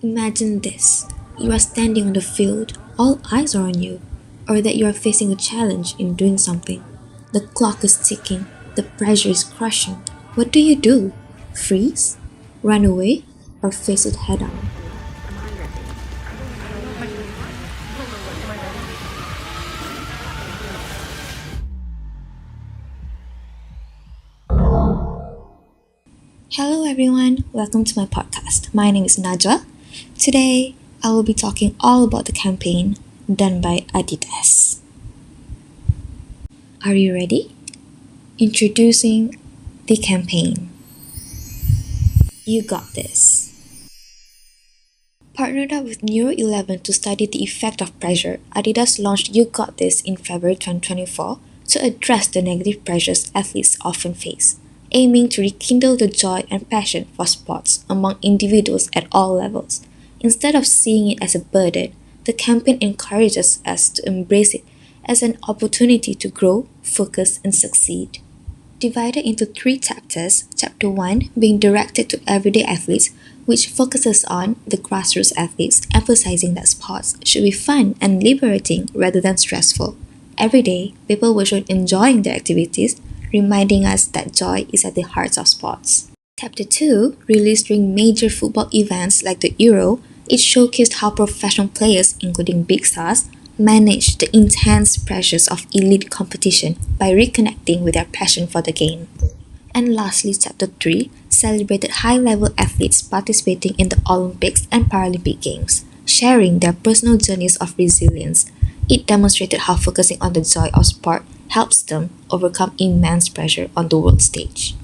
Imagine this: you are standing on the field, all eyes are on you, or that you are facing a challenge in doing something. The clock is ticking, the pressure is crushing. What do? Freeze? Run away? Or face it head on? Hello everyone, welcome to my podcast. My name is Najwa. Today I will be talking all about the campaign done by Adidas. Are you ready? Introducing the campaign. You got this. Partnered up with Neuro 11 to study the effect of pressure, Adidas launched You Got This in February 2024 to address the negative pressures athletes often face, aiming to rekindle the joy and passion for sports among individuals at all levels. Instead of seeing it as a burden, the campaign encourages us to embrace it as an opportunity to grow, focus, and succeed. Divided into 3 chapters, Chapter 1 being directed to everyday athletes, which focuses on the grassroots athletes, emphasizing that sports should be fun and liberating rather than stressful. Every day, people will show enjoying their activities, reminding us that joy is at the heart of sports. Chapter 2, released during major football events like the Euro, it showcased how professional players, including big stars, manage the intense pressures of elite competition by reconnecting with their passion for the game. And lastly, Chapter 3 celebrated high-level athletes participating in the Olympics and Paralympic Games, sharing their personal journeys of resilience. It demonstrated how focusing on the joy of sport helps them overcome immense pressure on the world stage.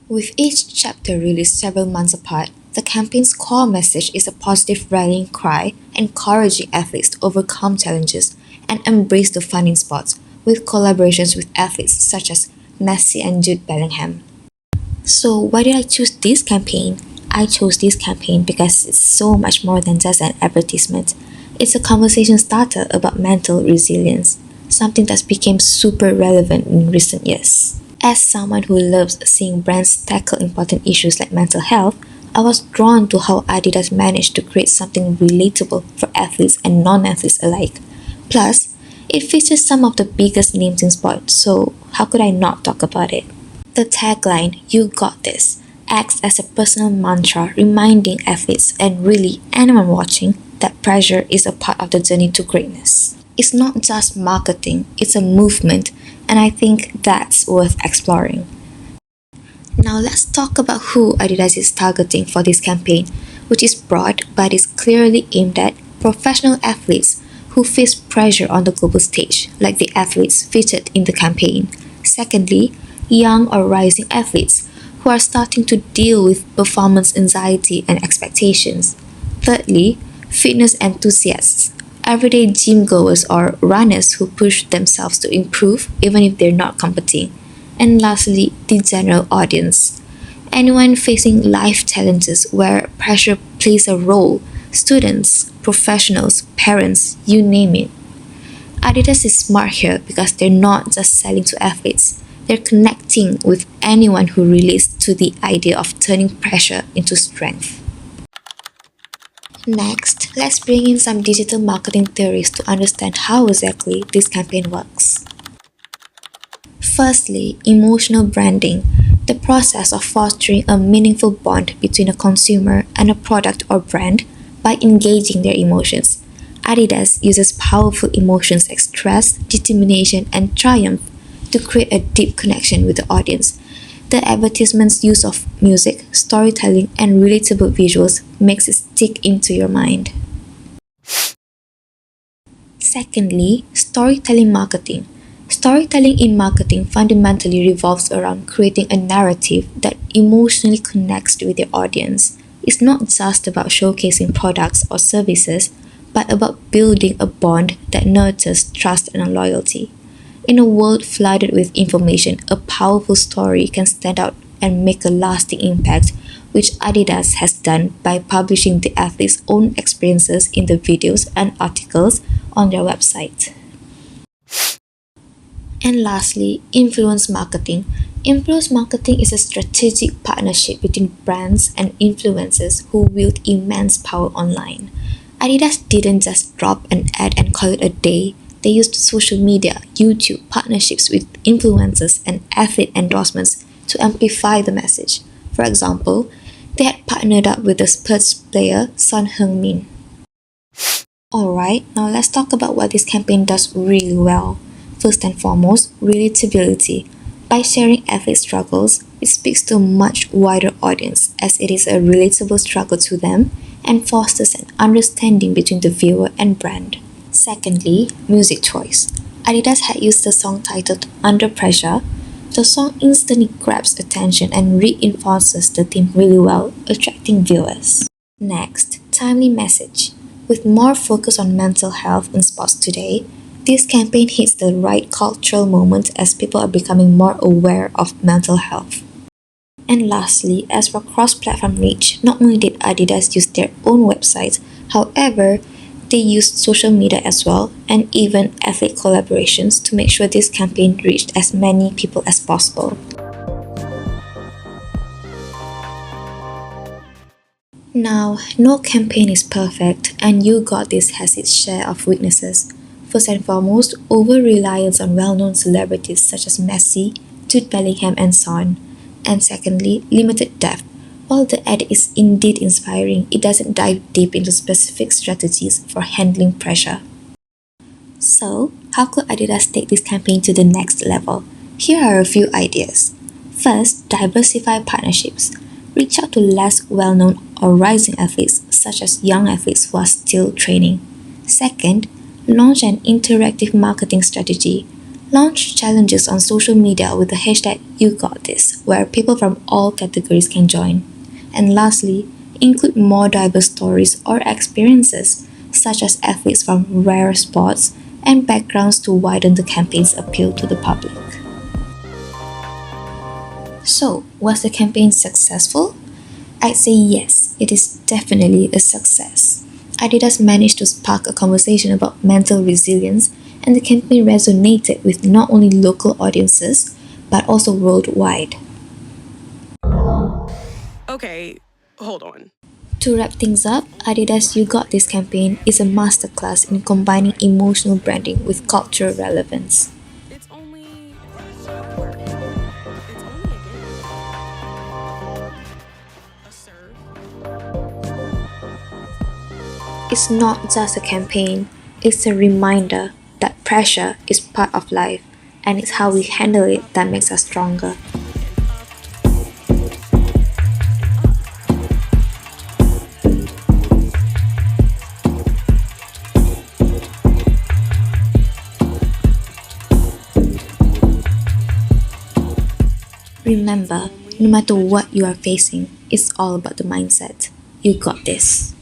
With each chapter released several months apart, the campaign's core message is a positive rallying cry, encouraging athletes to overcome challenges and embrace the fun in sports, with collaborations with athletes such as Messi and Jude Bellingham. So why did I choose this campaign? I chose this campaign because it's so much more than just an advertisement. It's a conversation starter about mental resilience, something that's become super relevant in recent years. As someone who loves seeing brands tackle important issues like mental health, I was drawn to how Adidas managed to create something relatable for athletes and non-athletes alike. Plus, it features some of the biggest names in sport, so how could I not talk about it? The tagline, You Got This, acts as a personal mantra reminding athletes and really anyone watching that pressure is a part of the journey to greatness. It's not just marketing, it's a movement, and I think that's worth exploring. Now let's talk about who Adidas is targeting for this campaign, which is broad but is clearly aimed at professional athletes who face pressure on the global stage, like the athletes featured in the campaign. Secondly, young or rising athletes who are starting to deal with performance anxiety and expectations. Thirdly, fitness enthusiasts, everyday gym goers or runners who push themselves to improve even if they're not competing. And lastly, the general audience, anyone facing life challenges where pressure plays a role: students, professionals, parents, you name it. Adidas is smart here because they're not just selling to athletes, they're connecting with anyone who relates to the idea of turning pressure into strength. Next, let's bring in some digital marketing theories to understand how exactly this campaign works. Firstly, emotional branding, the process of fostering a meaningful bond between a consumer and a product or brand by engaging their emotions. Adidas uses powerful emotions like stress, determination, and triumph to create a deep connection with the audience. The advertisement's use of music, storytelling, and relatable visuals makes it stick into your mind. Secondly, storytelling marketing. Storytelling in marketing fundamentally revolves around creating a narrative that emotionally connects with your audience. It's not just about showcasing products or services, but about building a bond that nurtures trust and loyalty. In a world flooded with information, a powerful story can stand out and make a lasting impact, which Adidas has done by publishing the athletes' own experiences in the videos and articles on their website. And lastly, influence marketing. Influence marketing is a strategic partnership between brands and influencers who wield immense power online. Adidas didn't just drop an ad and call it a day. They used social media, YouTube, partnerships with influencers, and athlete endorsements to amplify the message. For example, they had partnered up with the Spurs player Son Heung-min. Alright, now let's talk about what this campaign does really well. First and foremost, relatability. By sharing athlete struggles, it speaks to a much wider audience as it is a relatable struggle to them and fosters an understanding between the viewer and brand. Secondly, music choice. Adidas had used the song titled Under Pressure. The song instantly grabs attention and reinforces the theme really well, attracting viewers. Next, timely message. With more focus on mental health in sports today, this campaign hits the right cultural moment as people are becoming more aware of mental health. And lastly, as for cross-platform reach, not only did Adidas use their own website, however, they used social media as well and even athlete collaborations to make sure this campaign reached as many people as possible. Now, no campaign is perfect, and You Got This has its share of weaknesses. First and foremost, over-reliance on well-known celebrities such as Messi, Jude Bellingham, and Son. And secondly, limited depth. While the ad is indeed inspiring, it doesn't dive deep into specific strategies for handling pressure. So, how could Adidas take this campaign to the next level? Here are a few ideas. First, diversify partnerships. Reach out to less well-known or rising athletes, such as young athletes who are still training. Second, launch an interactive marketing strategy. Launch challenges on social media with the hashtag #YouGotThis, where people from all categories can join. And lastly, include more diverse stories or experiences, such as athletes from rare sports and backgrounds to widen the campaign's appeal to the public. So, was the campaign successful? I'd say yes, it is definitely a success. Adidas managed to spark a conversation about mental resilience, and the campaign resonated with not only local audiences, but also worldwide. Okay, hold on. To wrap things up, Adidas You Got This campaign is a masterclass in combining emotional branding with cultural relevance. It's only. It's only a game. A serve. It's not just a campaign, it's a reminder that pressure is part of life, and it's how we handle it that makes us stronger. Remember, no matter what you are facing, it's all about the mindset. You got this.